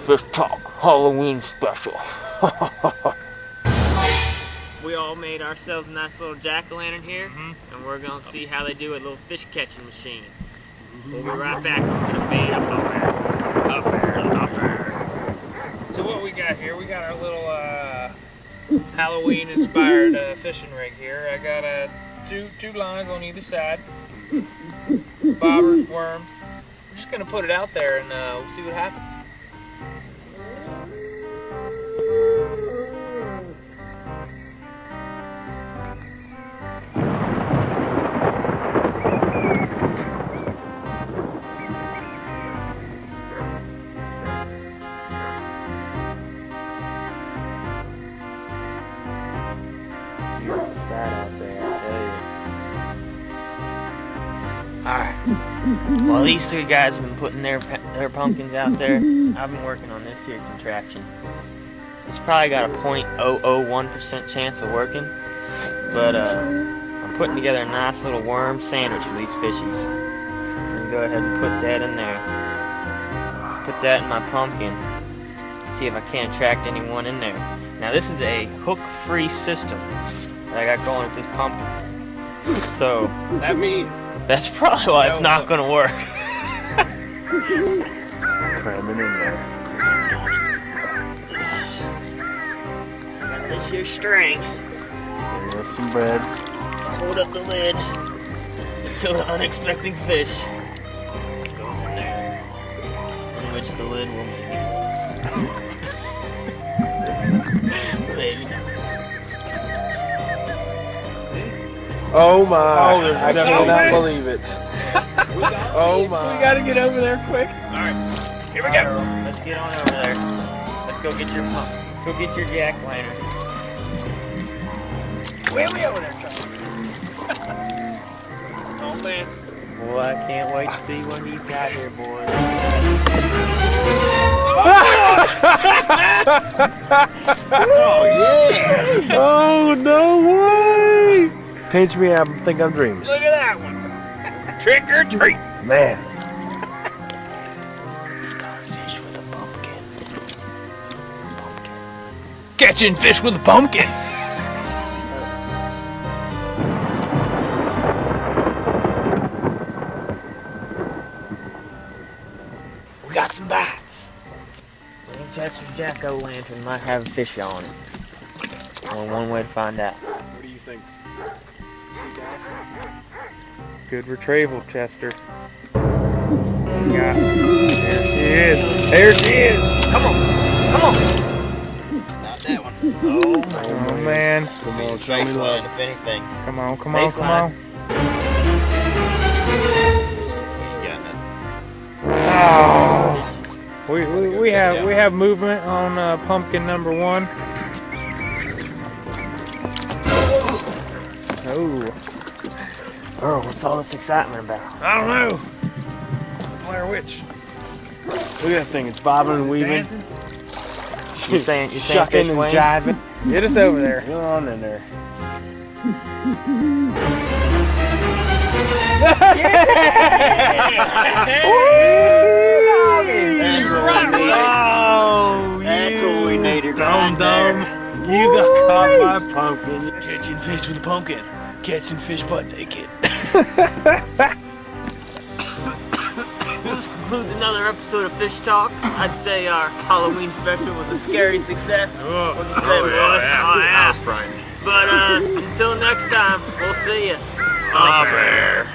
Fish Talk Halloween special. We all made ourselves a nice little jack-o'-lantern here, and we're gonna see how they do a little fish catching machine. We'll be right back. We're gonna bait up there. So what we got here? We got our little Halloween-inspired fishing rig here. I got two lines on either side, bobbers, worms. We're just gonna put it out there and we'll see what happens. Out there, I tell you. Alright, while these three guys have been putting their pumpkins out there, I've been working on this here contraption. It's probably got a 0.001% chance of working, but I'm putting together a nice little worm sandwich for these fishies. I'm gonna go ahead and put that in there. Put that in my pumpkin. See if I can't attract anyone in there. Now this is a hook-free system that I got going with this pumpkin. So That means that's probably why it's not gonna work. Cramming in there. Got this here string. There's some bread. Hold up the lid until the unexpected fish goes in there, in which the lid will maybe close. Maybe not. Oh my! Oh, there's I no cannot way. believe it. Oh my! we gotta get over there quick. Alright, here we go. Let's get on over there. Let's go get your pump. Go get your jack-o'-lantern. Way over there, Charlie. Oh man. Boy, I can't wait to see what you got here, boy. Oh yeah! Oh no way! Pinch me, I think I'm dreaming. Look at that one. Trick or treat. Man. Got a fish with a pumpkin. Catching fish with a pumpkin. We got some bites. I think Chester's jack-o'-lantern might have a fish on it. Only one way to find out. What do you think? See, guys? Good retrieval, Chester. Yeah. There she is. There she is. Come on! Come on! Not that one. Oh man. Come on, show me love. Baseline, if anything. Come on, come on, come Baseline. on. He ain't got nothing. Oh. We have movement on pumpkin number 1. Oh. Earl, what's all this excitement about? I don't know. Blair Witch. Look at that thing, it's bobbing and weaving. Dancing. You saying Shucking fish and Wayne? jiving. Get us over there. Get on in there. That's what we needed. Oh, That's what we needed Dum right there. dum. You got caught by pumpkin. Catching fish with a pumpkin. Catching fish butt naked. This concludes another episode of Fish Talk. I'd say our Halloween special was a scary success. What'd you say, boy? That was frightening. But until next time, we'll see ya. Up there.